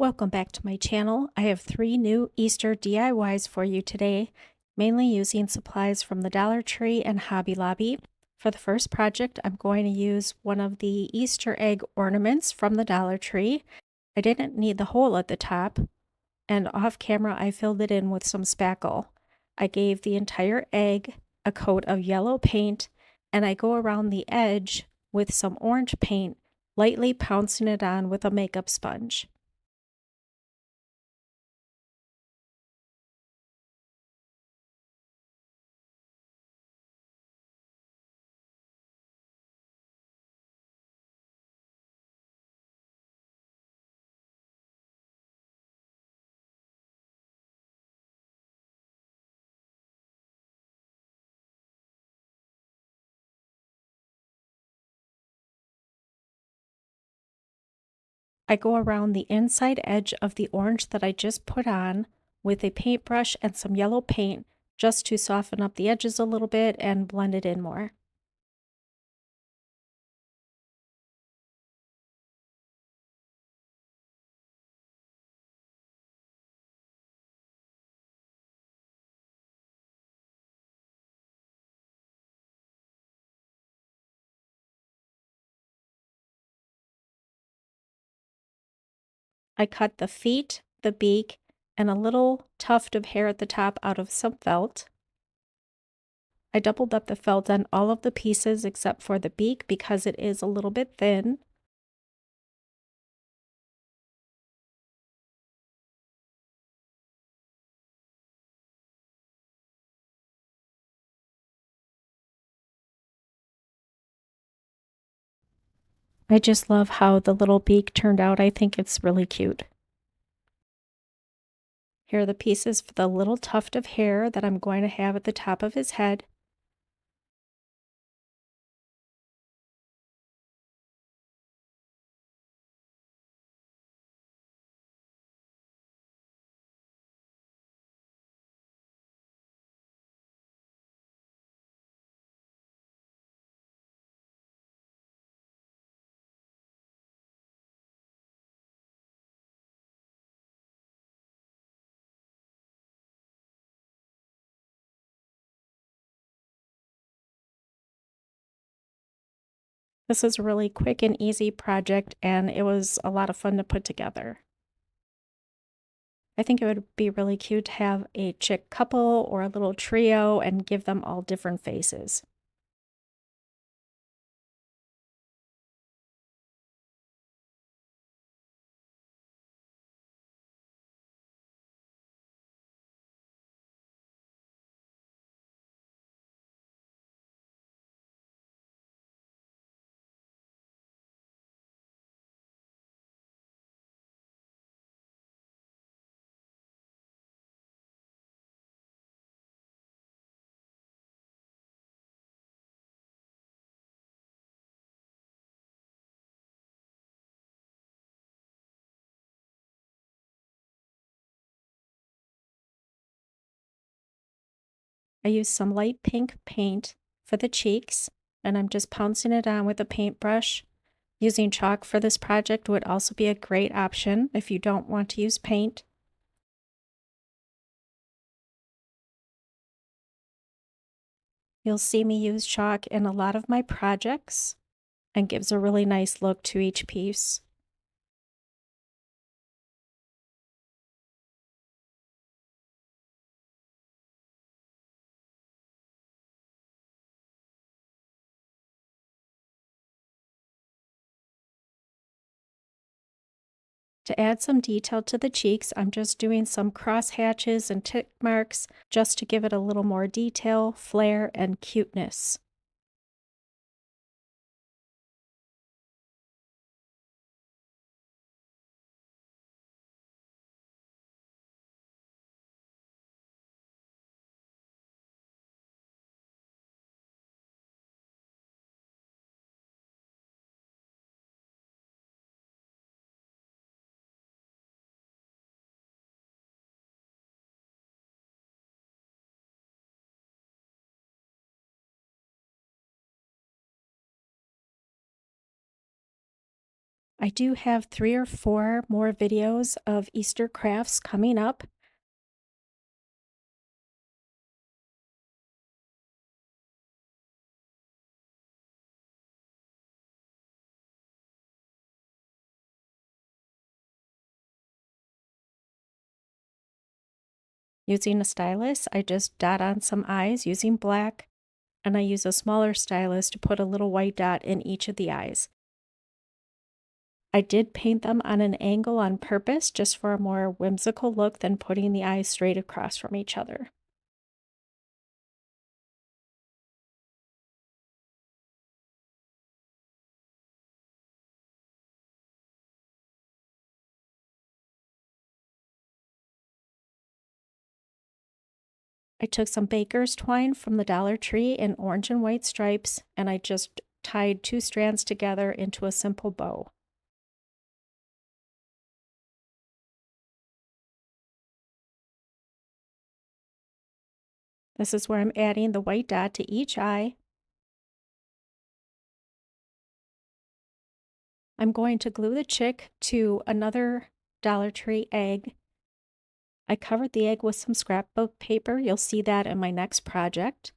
Welcome back to my channel. I have 3 new Easter DIYs for you today, mainly using supplies from the Dollar Tree and Hobby Lobby. For the first project, I'm going to use one of the Easter egg ornaments from the Dollar Tree. I didn't need the hole at the top, and off camera I filled it in with some spackle. I gave the entire egg a coat of yellow paint, and I go around the edge with some orange paint, lightly pouncing it on with a makeup sponge. I go around the inside edge of the orange that I just put on with a paintbrush and some yellow paint just to soften up the edges a little bit and blend it in more. I cut the feet, the beak, and a little tuft of hair at the top out of some felt. I doubled up the felt on all of the pieces except for the beak because it is a little bit thin. I just love how the little beak turned out. I think it's really cute. Here are the pieces for the little tuft of hair that I'm going to have at the top of his head. This is a really quick and easy project, and it was a lot of fun to put together. I think it would be really cute to have a chick couple or a little trio and give them all different faces. I used some light pink paint for the cheeks, and I'm just pouncing it on with a paintbrush. Using chalk for this project would also be a great option if you don't want to use paint. You'll see me use chalk in a lot of my projects and gives a really nice look to each piece. To add some detail to the cheeks, I'm just doing some cross hatches and tick marks just to give it a little more detail, flair, and cuteness. I do have 3 or 4 more videos of Easter crafts coming up. Using a stylus, I just dot on some eyes using black, and I use a smaller stylus to put a little white dot in each of the eyes. I did paint them on an angle on purpose just for a more whimsical look than putting the eyes straight across from each other. I took some baker's twine from the Dollar Tree in orange and white stripes, and I just tied 2 strands together into a simple bow. This is where I'm adding the white dot to each eye. I'm going to glue the chick to another Dollar Tree egg. I covered the egg with some scrapbook paper. You'll see that in my next project.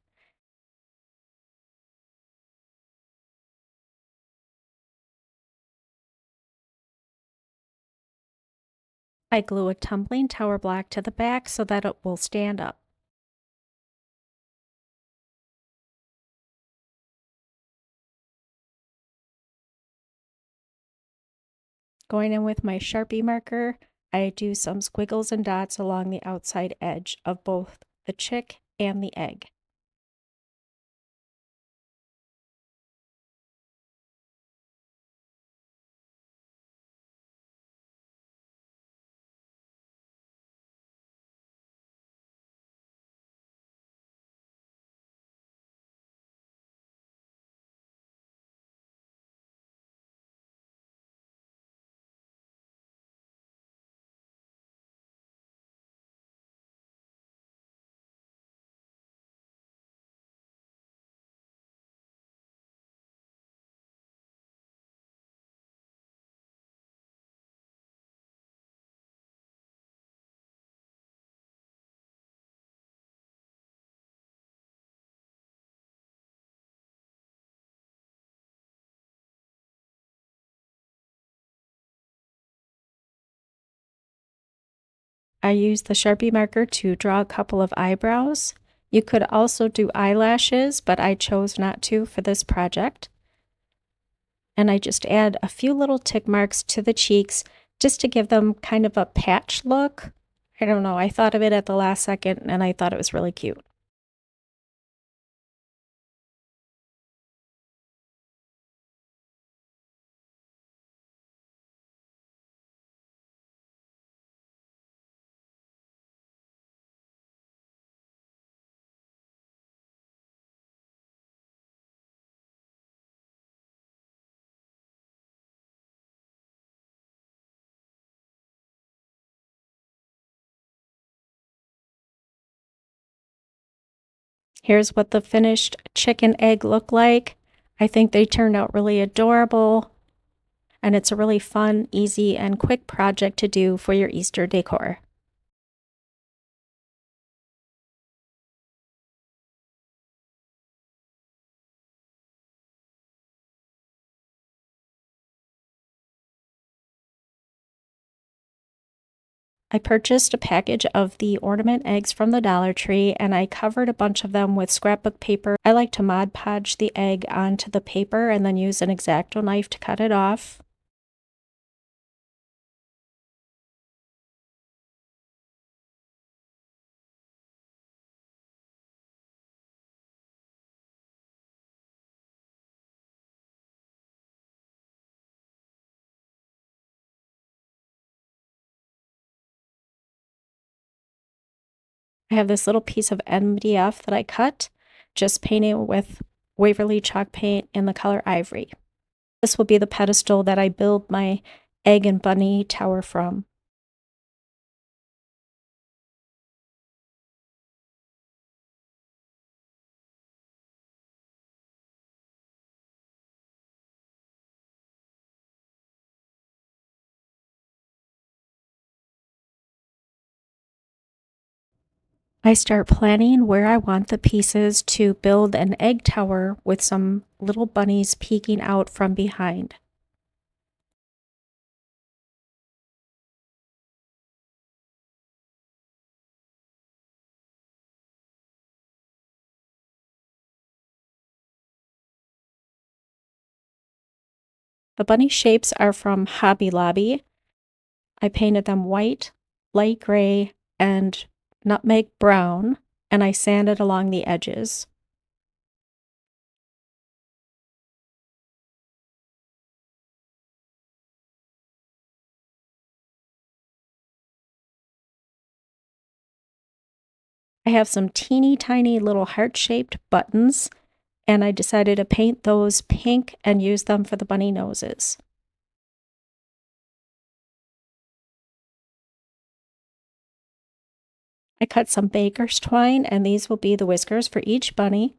I glue a tumbling tower block to the back so that it will stand up. Going in with my Sharpie marker, I do some squiggles and dots along the outside edge of both the chick and the egg. I use the Sharpie marker to draw a couple of eyebrows. You could also do eyelashes, but I chose not to for this project. And I just add a few little tick marks to the cheeks just to give them kind of a patch look. I don't know, I thought of it at the last second and I thought it was really cute. Here's what the finished chicken egg look like. I think they turned out really adorable, and it's a really fun, easy, and quick project to do for your Easter decor. I purchased a package of the ornament eggs from the Dollar Tree and I covered a bunch of them with scrapbook paper. I like to Mod Podge the egg onto the paper and then use an X-Acto knife to cut it off. I have this little piece of MDF that I cut, just painting with Waverly chalk paint in the color ivory. This will be the pedestal that I build my egg and bunny tower from. I start planning where I want the pieces to build an egg tower with some little bunnies peeking out from behind. The bunny shapes are from Hobby Lobby. I painted them white, light gray, and nutmeg brown, and I sanded along the edges. I have some teeny tiny little heart-shaped buttons, and I decided to paint those pink and use them for the bunny noses. I cut some baker's twine, and these will be the whiskers for each bunny.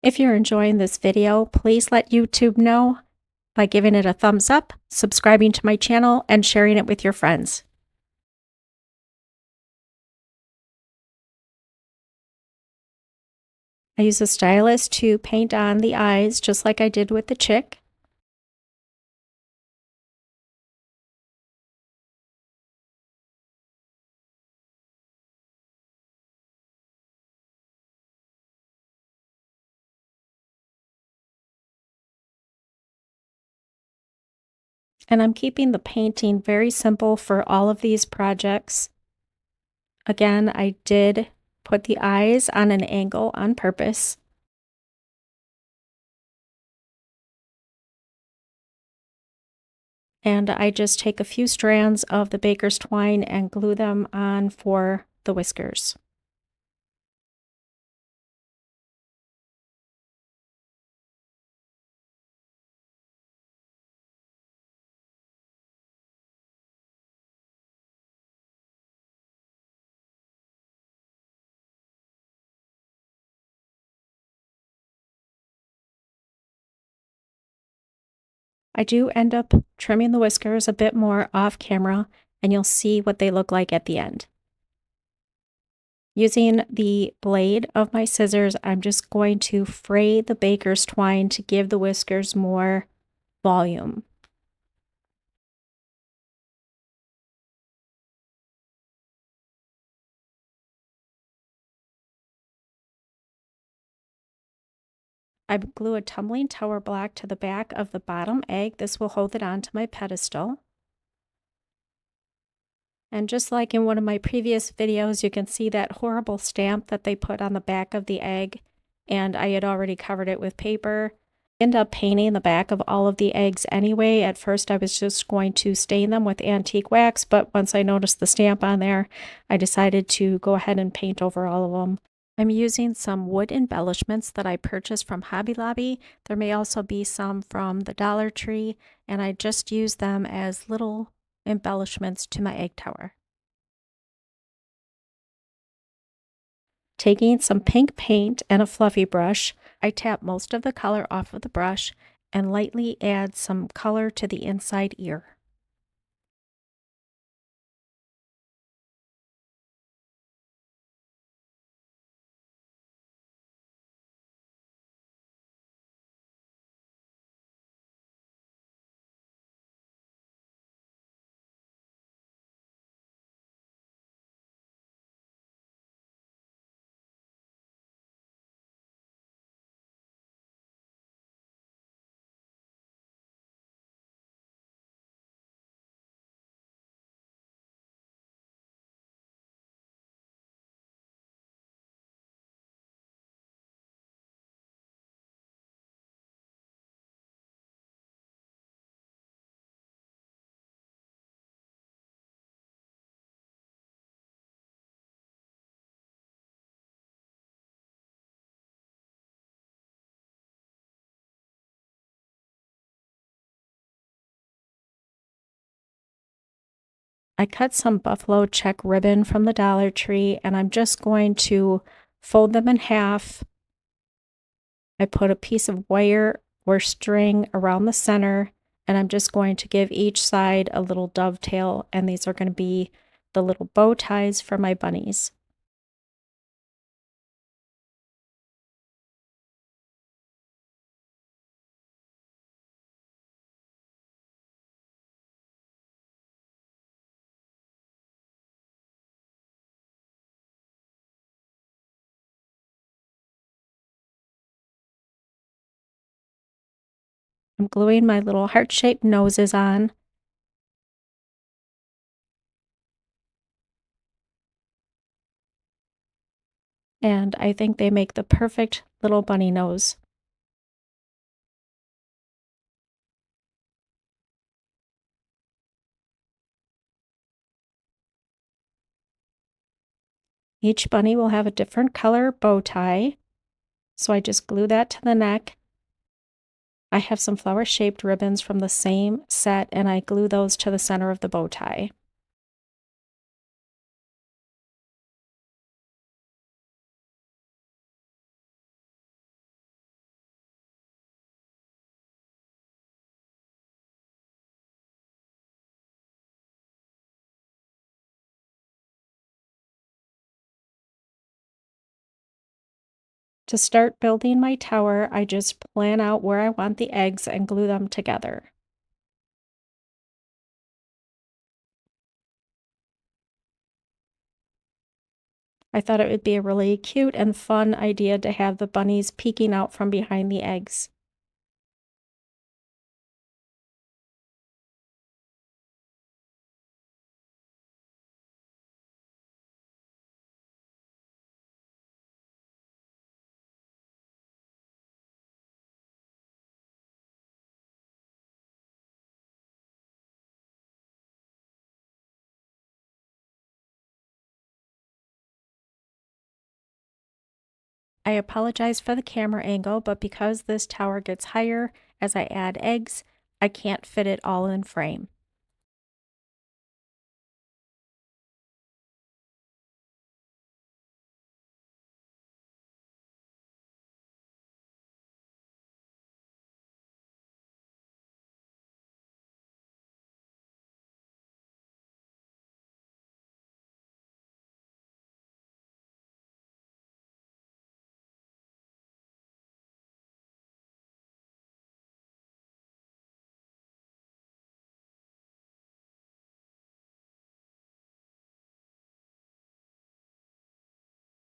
If you're enjoying this video, please let YouTube know by giving it a thumbs up, subscribing to my channel, and sharing it with your friends. I use a stylus to paint on the eyes just like I did with the chick. And I'm keeping the painting very simple for all of these projects. Again, I did put the eyes on an angle on purpose. And I just take a few strands of the baker's twine and glue them on for the whiskers. I do end up trimming the whiskers a bit more off camera, and you'll see what they look like at the end. Using the blade of my scissors, I'm just going to fray the baker's twine to give the whiskers more volume. I glue a tumbling tower block to the back of the bottom egg. This will hold it onto my pedestal. And just like in one of my previous videos, you can see that horrible stamp that they put on the back of the egg, and I had already covered it with paper. I ended up painting the back of all of the eggs anyway. At first I was just going to stain them with antique wax, but once I noticed the stamp on there, I decided to go ahead and paint over all of them. I'm using some wood embellishments that I purchased from Hobby Lobby. There may also be some from the Dollar Tree, and I just use them as little embellishments to my egg tower. Taking some pink paint and a fluffy brush, I tap most of the color off of the brush and lightly add some color to the inside ear. I cut some buffalo check ribbon from the Dollar Tree, and I'm just going to fold them in half. I put a piece of wire or string around the center, and I'm just going to give each side a little dovetail, and these are going to be the little bow ties for my bunnies. I'm gluing my little heart-shaped noses on, and I think they make the perfect little bunny nose. Each bunny will have a different color bow tie, so I just glue that to the neck. I have some flower-shaped ribbons from the same set, and I glue those to the center of the bow tie. To start building my tower, I just plan out where I want the eggs and glue them together. I thought it would be a really cute and fun idea to have the bunnies peeking out from behind the eggs. I apologize for the camera angle, but because this tower gets higher as I add eggs, I can't fit it all in frame.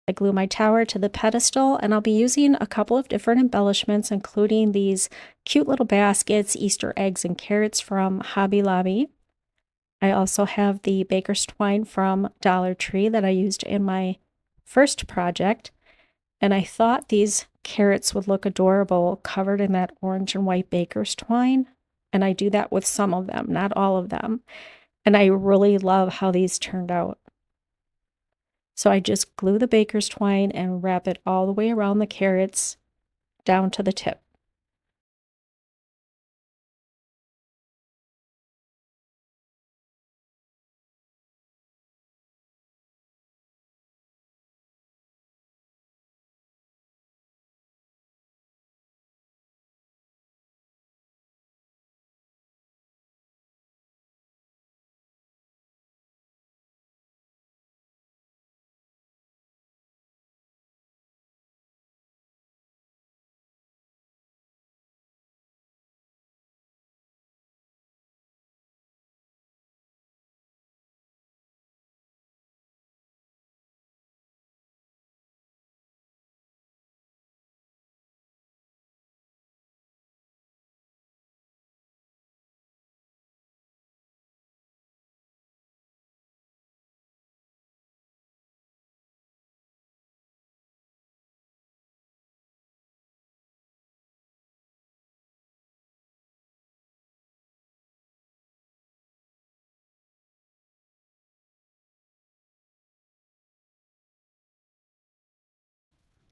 I glue my tower to the pedestal, and I'll be using a couple of different embellishments, including these cute little baskets, Easter eggs, and carrots from Hobby Lobby. I also have the baker's twine from Dollar Tree that I used in my first project, and I thought these carrots would look adorable covered in that orange and white baker's twine, and I do that with some of them, not all of them, and I really love how these turned out. So I just glue the baker's twine and wrap it all the way around the carrots down to the tip.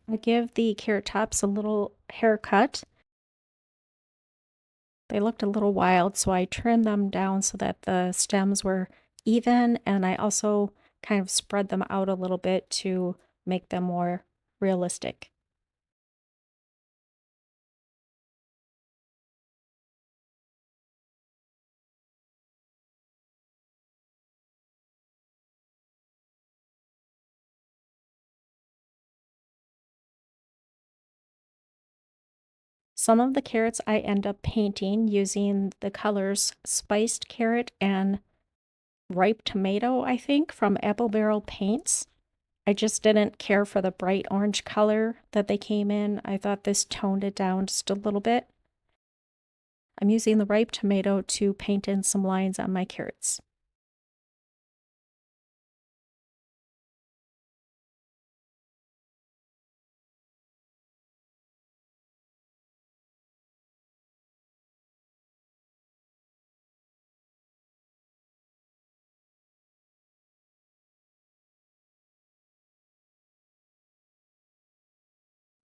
I give the carrot tops a little haircut. They looked a little wild, so I trimmed them down so that the stems were even, and I also kind of spread them out a little bit to make them more realistic. Some of the carrots I end up painting using the colors Spiced Carrot and Ripe Tomato, I think, from Apple Barrel Paints. I just didn't care for the bright orange color that they came in. I thought this toned it down just a little bit. I'm using the ripe tomato to paint in some lines on my carrots.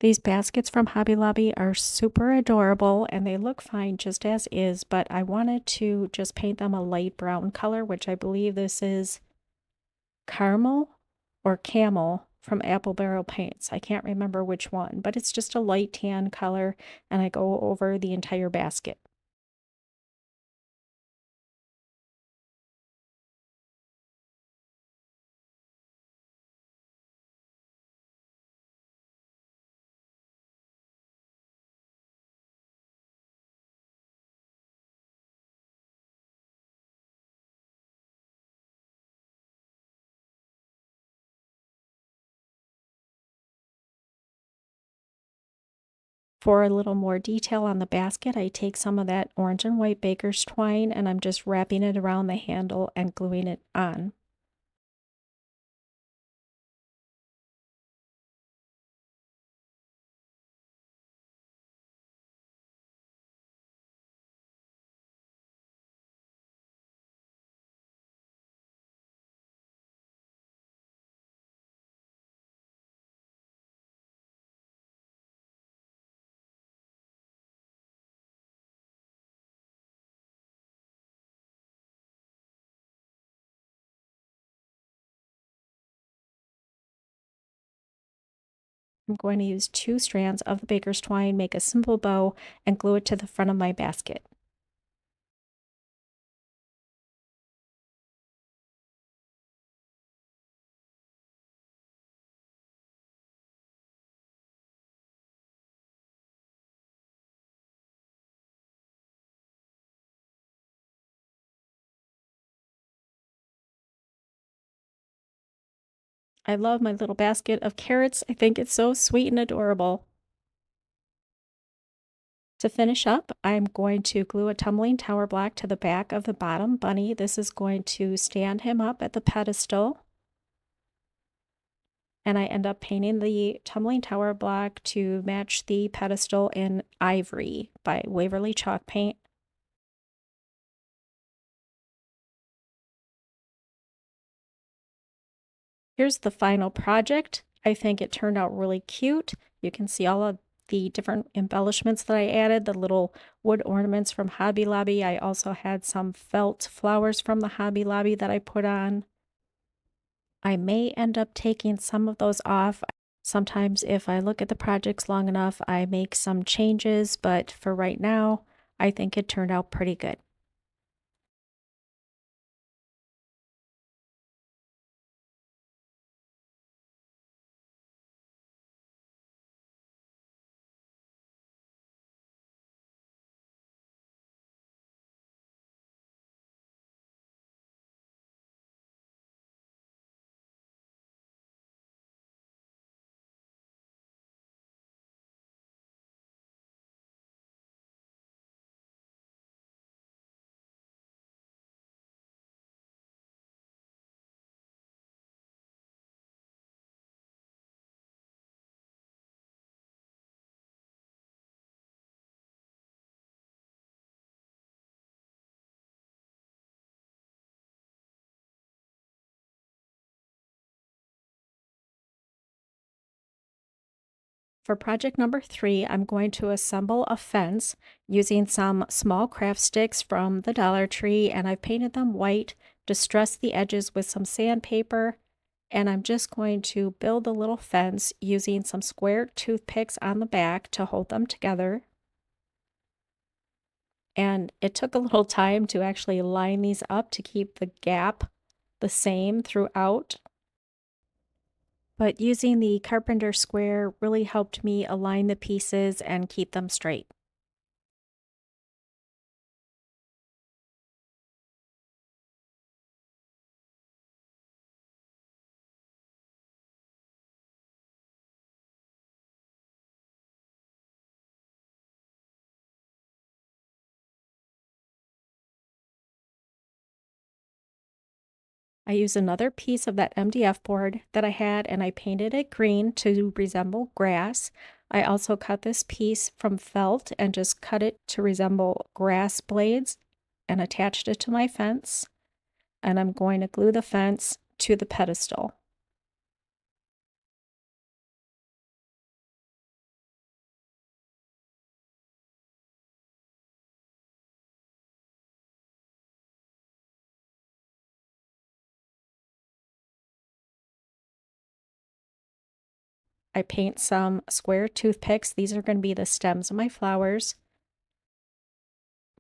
These baskets from Hobby Lobby are super adorable and they look fine just as is, but I wanted to just paint them a light brown color, which I believe this is caramel or camel from Apple Barrel Paints. I can't remember which one, but it's just a light tan color and I go over the entire basket. For a little more detail on the basket, I take some of that orange and white baker's twine and I'm just wrapping it around the handle and gluing it on. I'm going to use 2 strands of the baker's twine, make a simple bow, and glue it to the front of my basket. I love my little basket of carrots. I think it's so sweet and adorable. To finish up, I'm going to glue a tumbling tower block to the back of the bottom bunny. This is going to stand him up at the pedestal. And I end up painting the tumbling tower block to match the pedestal in ivory by Waverly Chalk Paint. Here's the final project. I think it turned out really cute. You can see all of the different embellishments that I added, the little wood ornaments from Hobby Lobby. I also had some felt flowers from the Hobby Lobby that I put on. I may end up taking some of those off. Sometimes if I look at the projects long enough, I make some changes, but for right now, I think it turned out pretty good. For project number 3, I'm going to assemble a fence using some small craft sticks from the Dollar Tree, and I've painted them white distress the edges with some sandpaper, and I'm just going to build a little fence using some square toothpicks on the back to hold them together. And it took a little time to actually line these up to keep the gap the same throughout. But using the carpenter square really helped me align the pieces and keep them straight. I used another piece of that MDF board that I had and I painted it green to resemble grass. I also cut this piece from felt and just cut it to resemble grass blades and attached it to my fence. And I'm going to glue the fence to the pedestal. I paint some square toothpicks. These are going to be the stems of my flowers.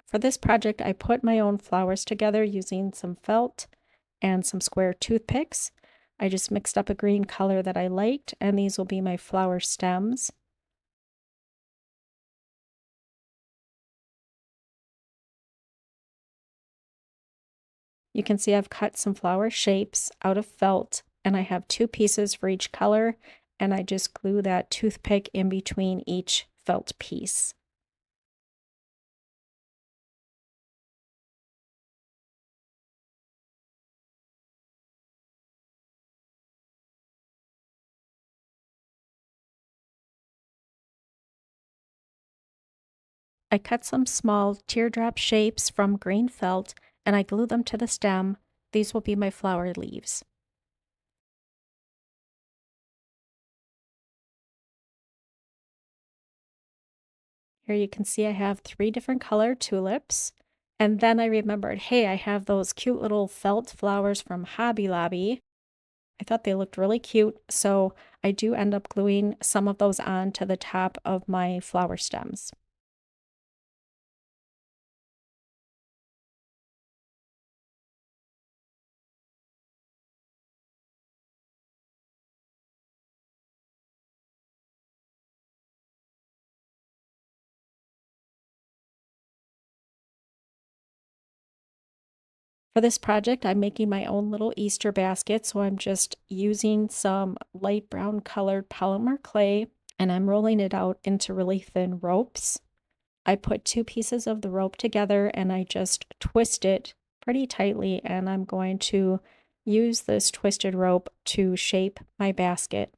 For this project, I put my own flowers together using some felt and some square toothpicks. I just mixed up a green color that I liked, and these will be my flower stems. You can see I've cut some flower shapes out of felt, and I have 2 pieces for each color, and I just glue that toothpick in between each felt piece. I cut some small teardrop shapes from green felt, and I glue them to the stem. These will be my flower leaves. Here you can see I have 3 different colored tulips. And then I remembered, hey, I have those cute little felt flowers from Hobby Lobby. I thought they looked really cute, so I do end up gluing some of those on to the top of my flower stems. For this project, I'm making my own little Easter basket, so I'm just using some light brown colored polymer clay, and I'm rolling it out into really thin ropes. I put 2 pieces of the rope together and I just twist it pretty tightly, and I'm going to use this twisted rope to shape my basket.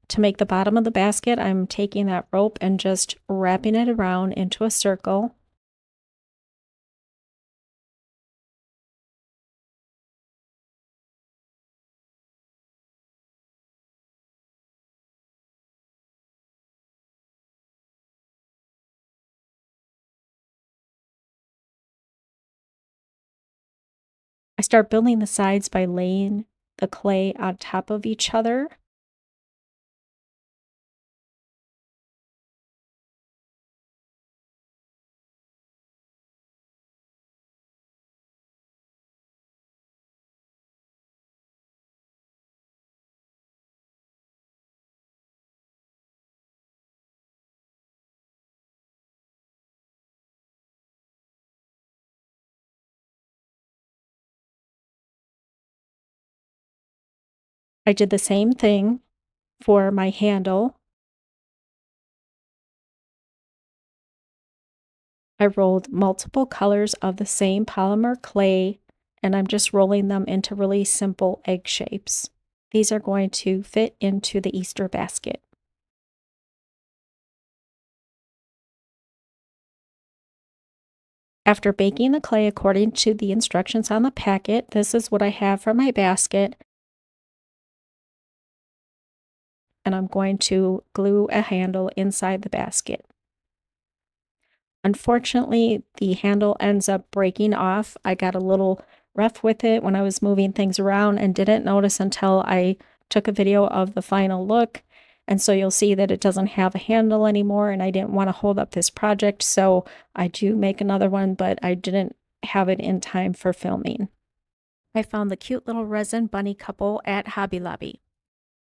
To make the bottom of the basket, I'm taking that rope and just wrapping it around into a circle. I start building the sides by laying the clay on top of each other. I did the same thing for my handle. I rolled multiple colors of the same polymer clay, and I'm just rolling them into really simple egg shapes. These are going to fit into the Easter basket. After baking the clay according to the instructions on the packet, this is what I have for my basket. And I'm going to glue a handle inside the basket. Unfortunately, the handle ends up breaking off. I got a little rough with it when I was moving things around and didn't notice until I took a video of the final look. And so you'll see that it doesn't have a handle anymore, and I didn't want to hold up this project, so I do make another one, but I didn't have it in time for filming. I found the cute little resin bunny couple at Hobby Lobby.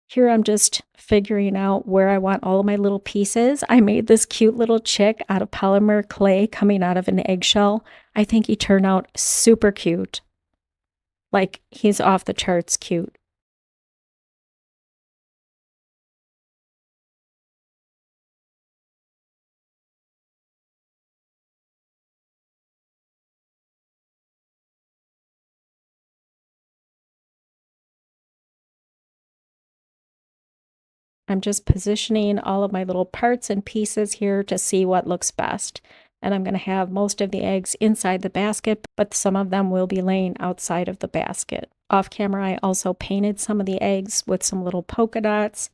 Here I'm just figuring out where I want all of my little pieces. I made this cute little chick out of polymer clay coming out of an eggshell. I think he turned out super cute. Like, he's off the charts cute. I'm just positioning all of my little parts and pieces here to see what looks best. And I'm going to have most of the eggs inside the basket, but some of them will be laying outside of the basket. Off camera, I also painted some of the eggs with some little polka dots.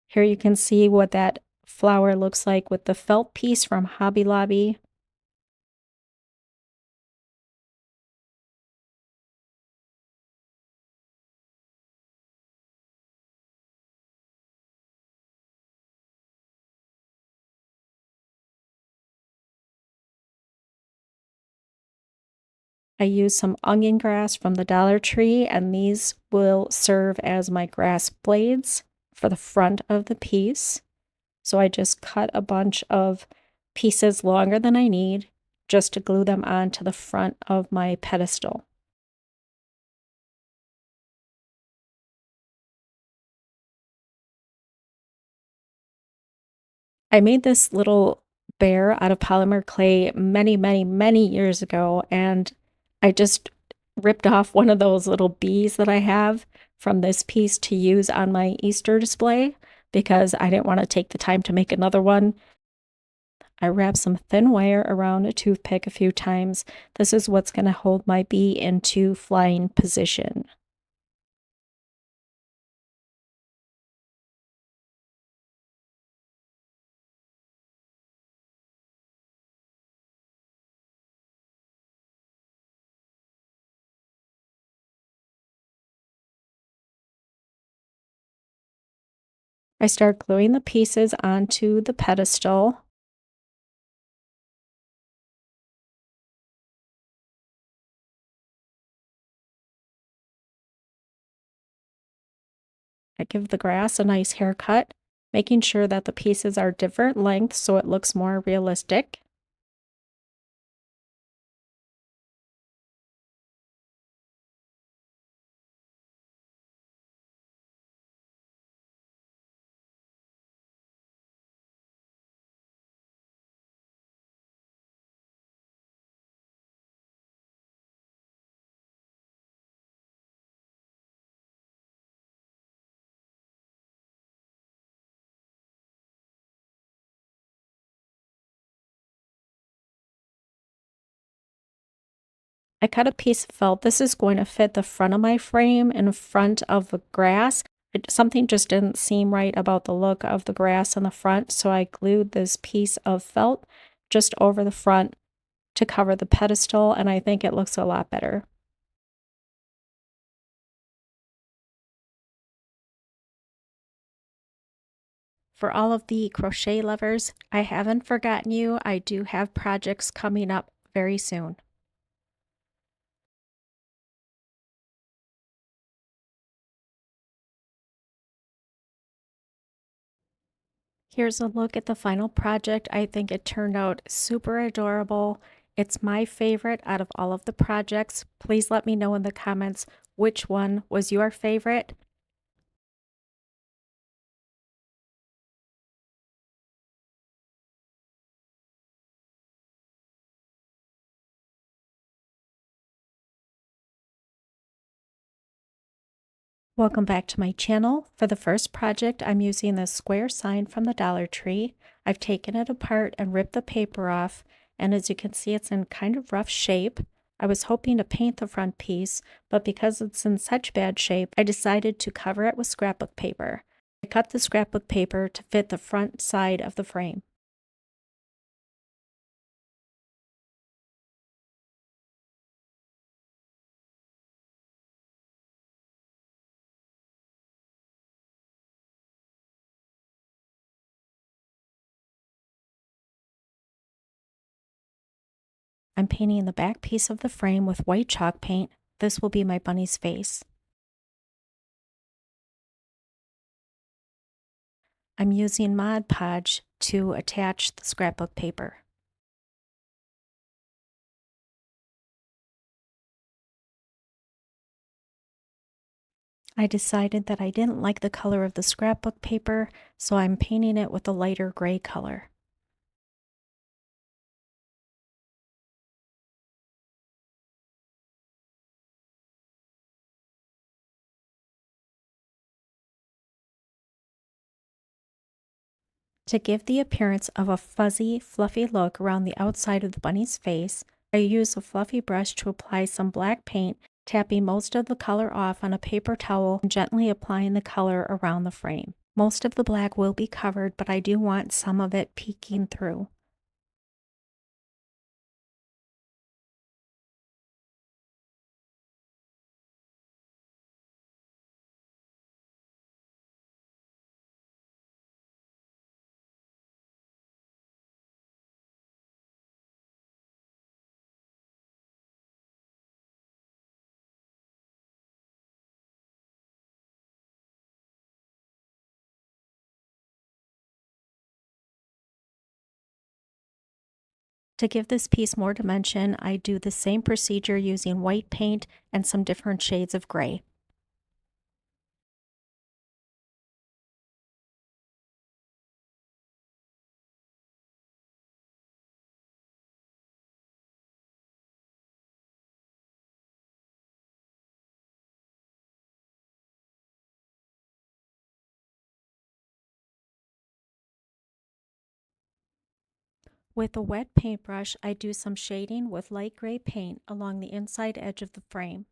Here you can see what that flower looks like with the felt piece from Hobby Lobby. I used some onion grass from the Dollar Tree, and these will serve as my grass blades for the front of the piece. So I just cut a bunch of pieces longer than I need just to glue them onto the front of my pedestal. I made this little bear out of polymer clay many, many, many years ago, and I just ripped off one of those little bees that I have from this piece to use on my Easter display because I didn't want to take the time to make another one. I wrapped some thin wire around a toothpick a few times. This is what's going to hold my bee into flying position. I start gluing the pieces onto the pedestal. I give the grass a nice haircut, making sure that the pieces are different lengths so it looks more realistic. I cut a piece of felt. This is going to fit the front of my frame in front of the grass. Something just didn't seem right about the look of the grass in the front, so I glued this piece of felt just over the front to cover the pedestal, and I think it looks a lot better. For all of the crochet lovers, I haven't forgotten you. I do have projects coming up very soon. Here's a look at the final project. I think it turned out super adorable. It's my favorite out of all of the projects. Please let me know in the comments which one was your favorite. Welcome back to my channel. For the first project, I'm using this square sign from the Dollar Tree. I've taken it apart and ripped the paper off, and as you can see, it's in kind of rough shape. I was hoping to paint the front piece, but because it's in such bad shape, I decided to cover it with scrapbook paper. I cut the scrapbook paper to fit the front side of the frame. I'm painting the back piece of the frame with white chalk paint. This will be my bunny's face. I'm using Mod Podge to attach the scrapbook paper. I decided that I didn't like the color of the scrapbook paper, so I'm painting it with a lighter gray color. To give the appearance of a fuzzy, fluffy look around the outside of the bunny's face, I use a fluffy brush to apply some black paint, tapping most of the color off on a paper towel and gently applying the color around the frame. Most of the black will be covered, but I do want some of it peeking through. To give this piece more dimension, I do the same procedure using white paint and some different shades of gray. With a wet paintbrush, I do some shading with light gray paint along the inside edge of the frame.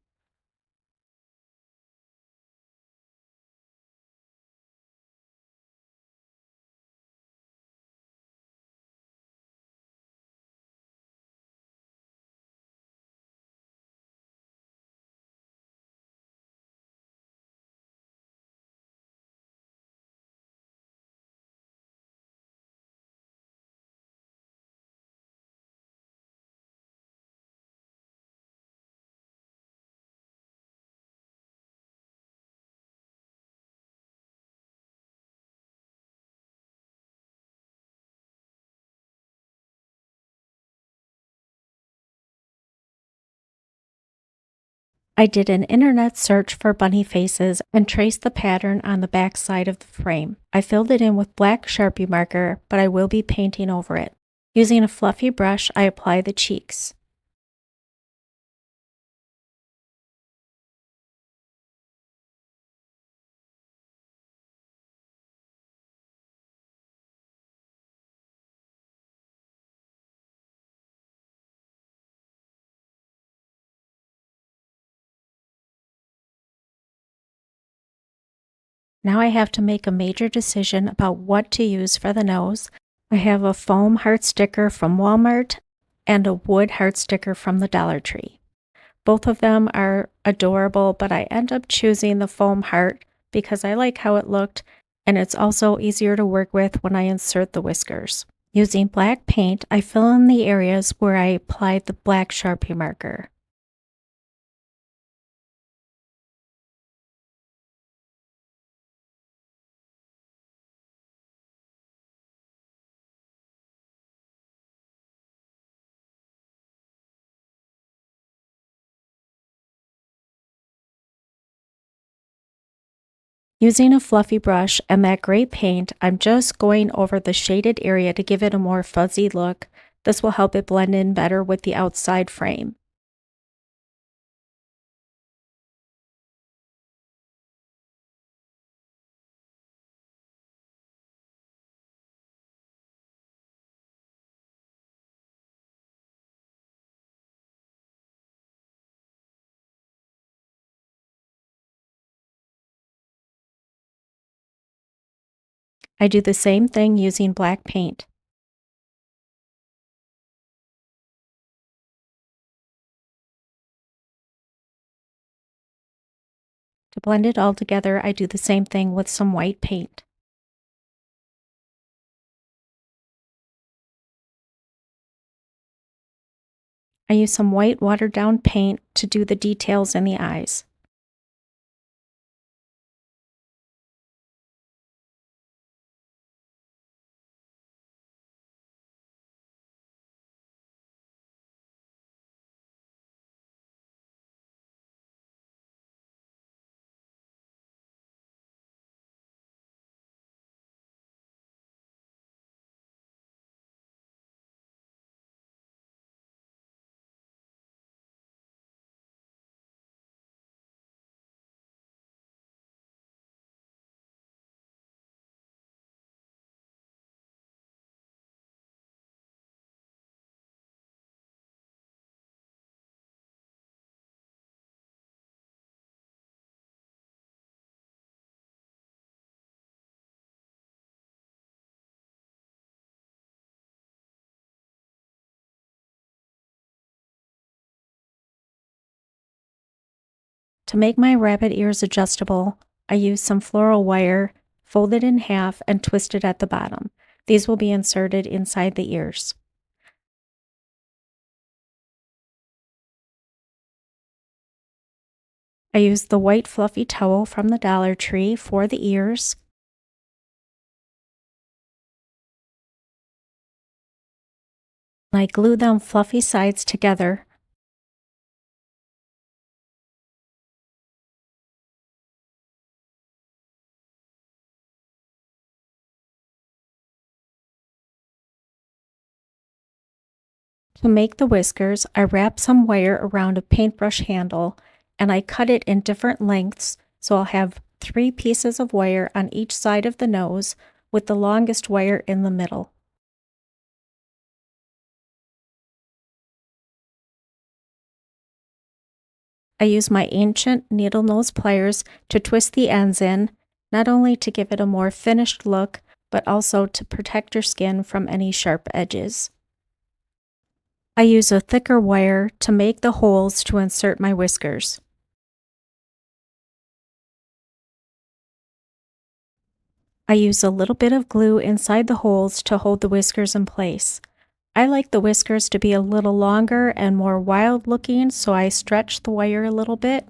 I did an internet search for bunny faces and traced the pattern on the back side of the frame. I filled it in with black Sharpie marker, but I will be painting over it. Using a fluffy brush, I apply the cheeks. Now I have to make a major decision about what to use for the nose. I have a foam heart sticker from Walmart and a wood heart sticker from the Dollar Tree. Both of them are adorable, but I end up choosing the foam heart because I like how it looked, and it's also easier to work with when I insert the whiskers. Using black paint, I fill in the areas where I applied the black Sharpie marker. Using a fluffy brush and that gray paint, I'm just going over the shaded area to give it a more fuzzy look. This will help it blend in better with the outside frame. I do the same thing using black paint. To blend it all together, I do the same thing with some white paint. I use some white watered down paint to do the details in the eyes. To make my rabbit ears adjustable, I use some floral wire, fold it in half, and twist it at the bottom. These will be inserted inside the ears. I use the white fluffy towel from the Dollar Tree for the ears. I glue them fluffy sides together. To make the whiskers, I wrap some wire around a paintbrush handle and I cut it in different lengths, so I'll have 3 pieces of wire on each side of the nose with the longest wire in the middle. I use my ancient needle nose pliers to twist the ends in, not only to give it a more finished look, but also to protect your skin from any sharp edges. I use a thicker wire to make the holes to insert my whiskers. I use a little bit of glue inside the holes to hold the whiskers in place. I like the whiskers to be a little longer and more wild looking, so I stretch the wire a little bit.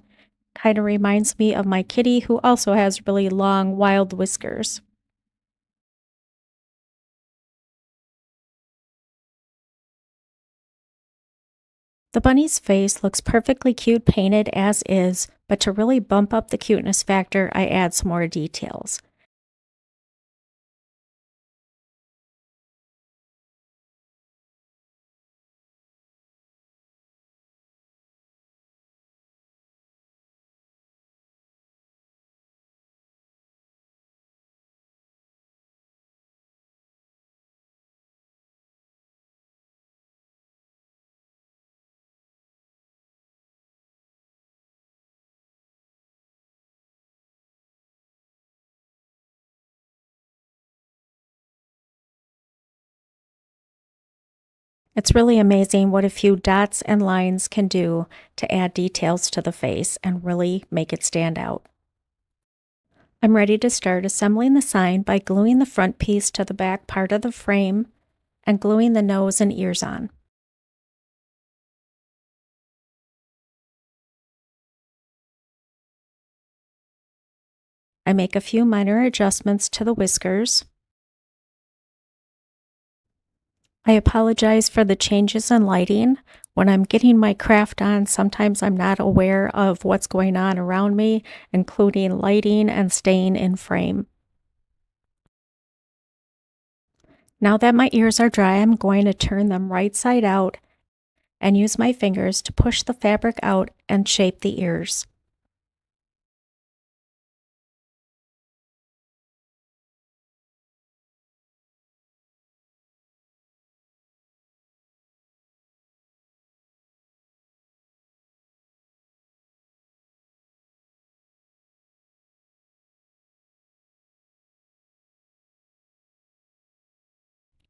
Kind of reminds me of my kitty, who also has really long, wild whiskers. The bunny's face looks perfectly cute painted as is, but to really bump up the cuteness factor, I add some more details. It's really amazing what a few dots and lines can do to add details to the face and really make it stand out. I'm ready to start assembling the sign by gluing the front piece to the back part of the frame and gluing the nose and ears on. I make a few minor adjustments to the whiskers. I apologize for the changes in lighting. When I'm getting my craft on, sometimes I'm not aware of what's going on around me, including lighting and staying in frame. Now that my ears are dry, I'm going to turn them right side out and use my fingers to push the fabric out and shape the ears.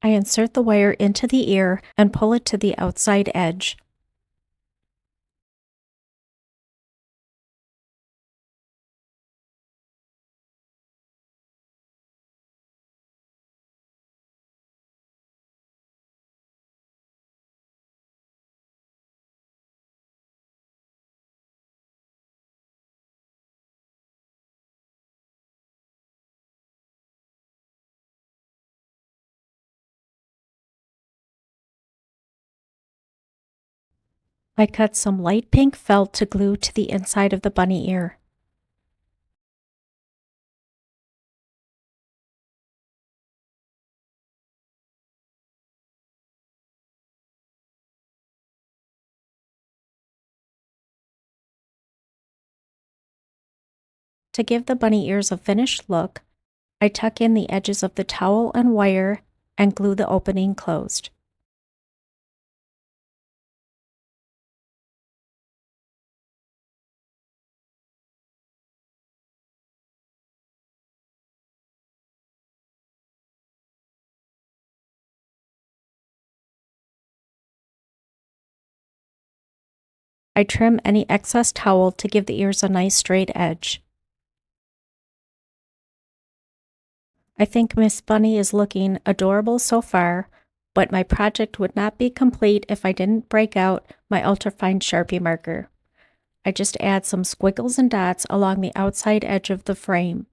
I insert the wire into the ear and pull it to the outside edge. I cut some light pink felt to glue to the inside of the bunny ear. To give the bunny ears a finished look, I tuck in the edges of the towel and wire and glue the opening closed. I trim any excess towel to give the ears a nice straight edge. I think Miss Bunny is looking adorable so far, but my project would not be complete if I didn't break out my ultrafine Sharpie marker. I just add some squiggles and dots along the outside edge of the frame.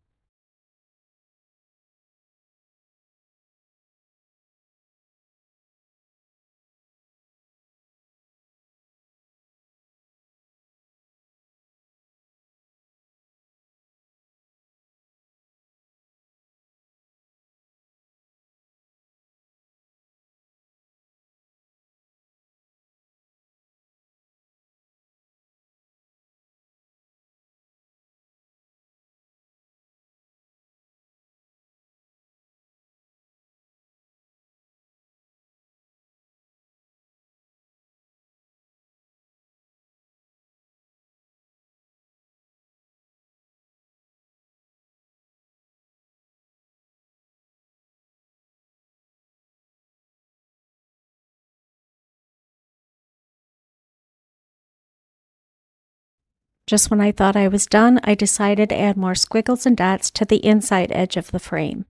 Just when I thought I was done, I decided to add more squiggles and dots to the inside edge of the frame.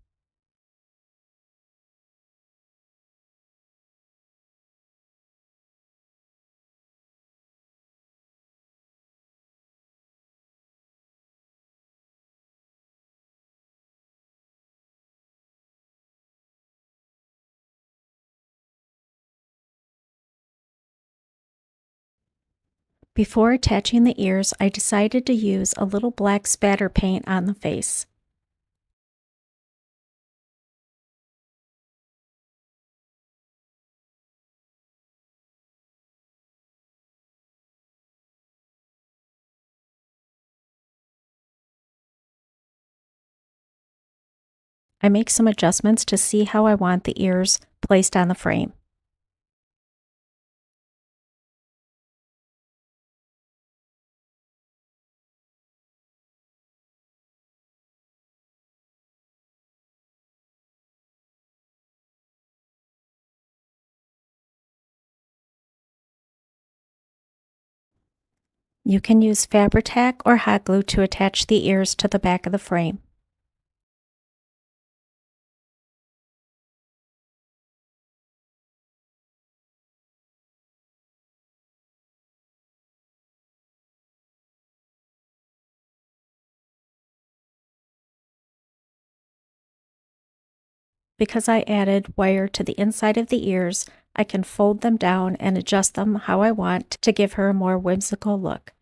Before attaching the ears, I decided to use a little black spatter paint on the face. I make some adjustments to see how I want the ears placed on the frame. You can use Fabri-Tac or hot glue to attach the ears to the back of the frame. Because I added wire to the inside of the ears, I can fold them down and adjust them how I want to give her a more whimsical look.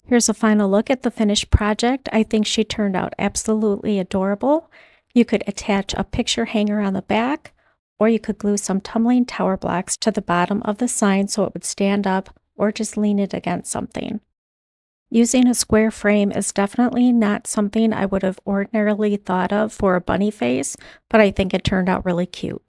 Here's a final look at the finished project. I think she turned out absolutely adorable. You could attach a picture hanger on the back, or you could glue some tumbling tower blocks to the bottom of the sign so it would stand up, or just lean it against something. Using a square frame is definitely not something I would have ordinarily thought of for a bunny face, but I think it turned out really cute.